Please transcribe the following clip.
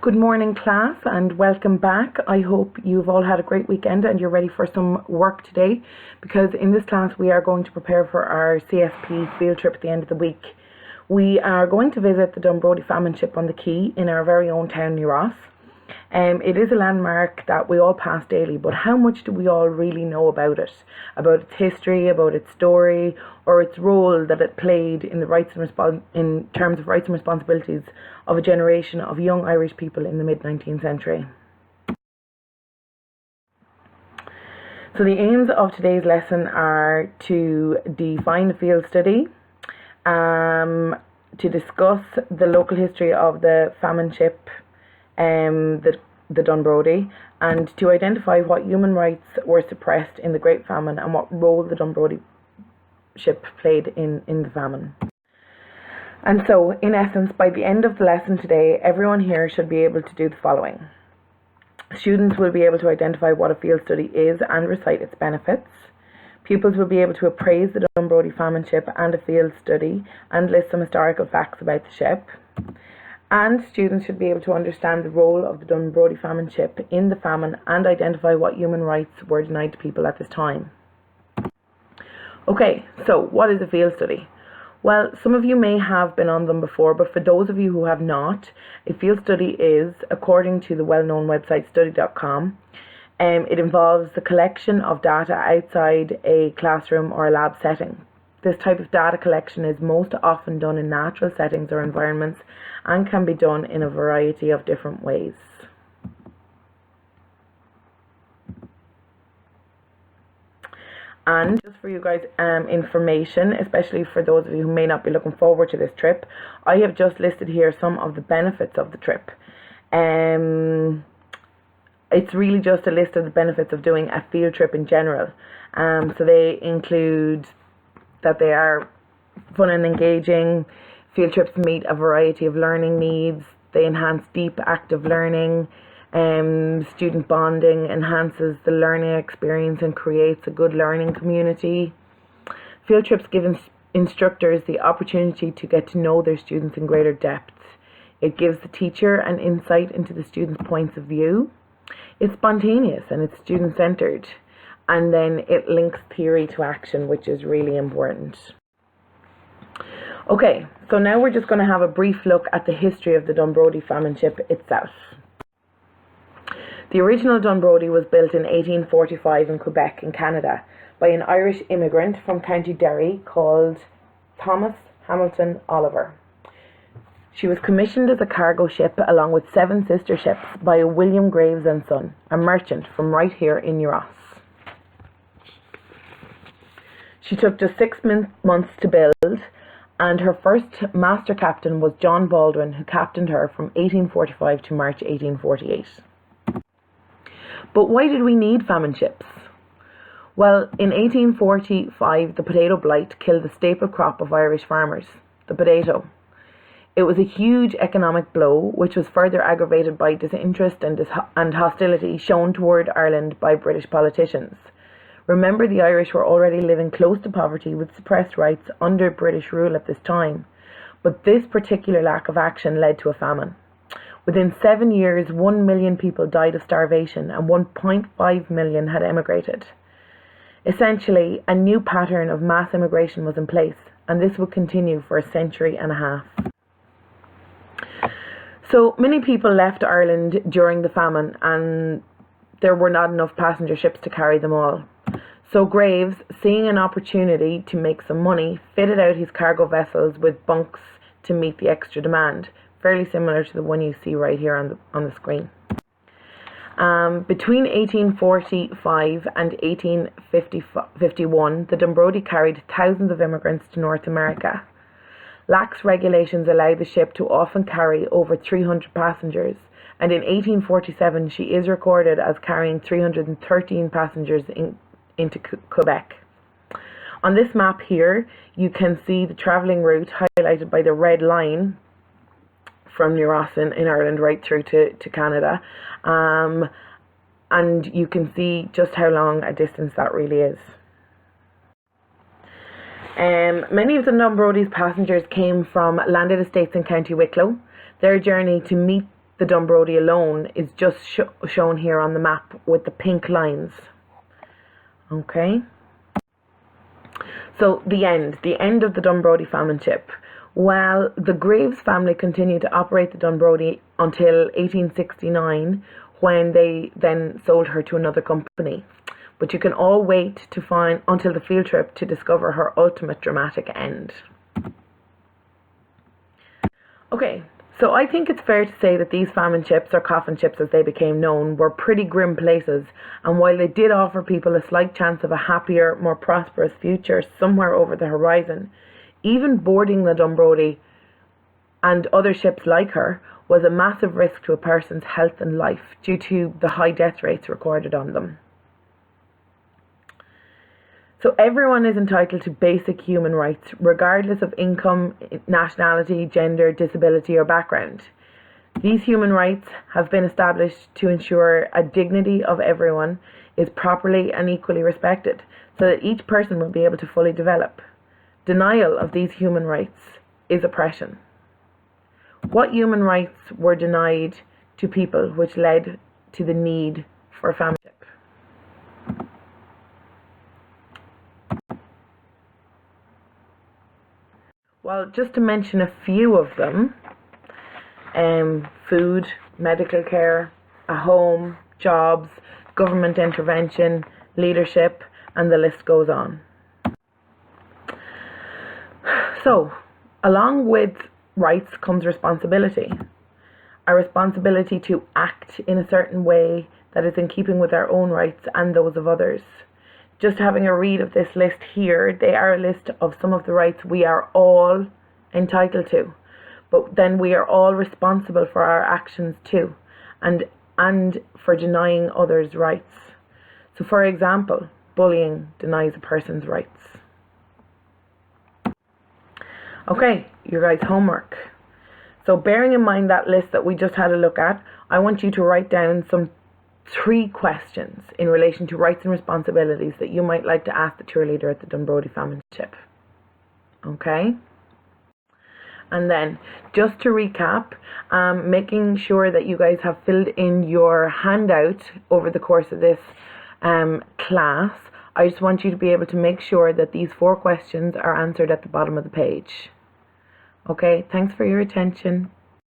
Good morning, class, and welcome back. I hope you've all had a great weekend and you're ready for some work today, because in this class we are going to prepare for our CSPE field trip at the end of the week. We are going to visit the Dunbrody Famine Ship on the quay in our very own town, New Ross. It is a landmark that we all pass daily, but how much do we all really know about it? About its history, about its story, or its role that it played in the in terms of rights and responsibilities of a generation of young Irish people in the mid-19th century. So the aims of today's lesson are to define the field study, to discuss the local history of the famine ship, the Dunbrody, and to identify what human rights were suppressed in the Great Famine and what role the Dunbrody ship played in the famine. And so, in essence, by the end of the lesson today, everyone here should be able to do the following. Students will be able to identify what a field study is and recite its benefits. Pupils will be able to appraise the Dunbrody famine ship and a field study and list some historical facts about the ship. And students should be able to understand the role of the Dunbrody famine ship in the famine and identify what human rights were denied to people at this time. Okay, so what is a field study? Well, some of you may have been on them before, but for those of you who have not, a field study is, according to the well-known website study.com, it involves the collection of data outside a classroom or a lab setting. This type of data collection is most often done in natural settings or environments and can be done in a variety of different ways. And just for you guys information, especially for those of you who may not be looking forward to this trip, I have just listed here some of the benefits of the trip. It's really just a list of the benefits of doing a field trip in general. So they include that they are fun and engaging. Field trips meet a variety of learning needs. They enhance deep active learning. Student bonding enhances the learning experience and creates a good learning community. Field trips give instructors the opportunity to get to know their students in greater depth. It gives the teacher an insight into the students' points of view. It's spontaneous and it's student-centered. And then it links theory to action, which is really important. Okay, so now we're just going to have a brief look at the history of the Dunbrody famine ship itself. The original Dunbrody was built in 1845 in Quebec in Canada by an Irish immigrant from County Derry called Thomas Hamilton Oliver. She was commissioned as a cargo ship along with 7 sister ships by William Graves and Son, a merchant from right here in New Ross. She took just 6 months to build, and her first master captain was John Baldwin, who captained her from 1845 to March 1848. But why did we need famine ships? Well, in 1845, the potato blight killed the staple crop of Irish farmers, the potato. It was a huge economic blow, which was further aggravated by disinterest and hostility shown toward Ireland by British politicians. Remember, the Irish were already living close to poverty with suppressed rights under British rule at this time. But this particular lack of action led to a famine. Within 7 years, 1 million people died of starvation and 1.5 million had emigrated. Essentially, a new pattern of mass immigration was in place, and this would continue for a century and a half. So many people left Ireland during the famine, and there were not enough passenger ships to carry them all. So Graves, seeing an opportunity to make some money, fitted out his cargo vessels with bunks to meet the extra demand, fairly similar to the one you see right here on the screen. Between 1845 and 1851, the Dunbrody carried thousands of immigrants to North America. Lax regulations allowed the ship to often carry over 300 passengers, and in 1847 she is recorded as carrying 313 passengers into Quebec. On this map here, you can see the travelling route highlighted by the red line from New Ross in Ireland right through to Canada. And you can see just how long a distance that really is. Many of the Dunbrody's passengers came from landed estates in County Wicklow. Their journey to meet the Dunbrody alone is just shown here on the map with the pink lines. Okay. So the end of the Dunbrody famine ship. Well, the Graves family continued to operate the Dunbrody until 1869, when they then sold her to another company. But you can all wait to find until the field trip to discover her ultimate dramatic end. Okay, so I think it's fair to say that these famine ships, or coffin ships as they became known, were pretty grim places, and while they did offer people a slight chance of a happier, more prosperous future somewhere over the horizon, even boarding the Dunbrody and other ships like her was a massive risk to a person's health and life due to the high death rates recorded on them. So everyone is entitled to basic human rights, regardless of income, nationality, gender, disability, or background. These human rights have been established to ensure a dignity of everyone is properly and equally respected, so that each person will be able to fully develop. Denial of these human rights is oppression. What human rights were denied to people which led to the need for family ship? Well, just to mention a few of them, food, medical care, a home, jobs, government intervention, leadership, and the list goes on. So, along with rights comes responsibility. A responsibility to act in a certain way that is in keeping with our own rights and those of others. Just having a read of this list here, they are a list of some of the rights we are all entitled to. But then we are all responsible for our actions too, and for denying others' rights. So for example, bullying denies a person's rights. Okay, your guys' homework. So bearing in mind that list that we just had a look at, I want you to write down some 3 questions in relation to rights and responsibilities that you might like to ask the tour leader at the Dunbrody famine ship. Okay? And then, just to recap, making sure that you guys have filled in your handout over the course of this class, I just want you to be able to make sure that these 4 questions are answered at the bottom of the page. Okay, thanks for your attention.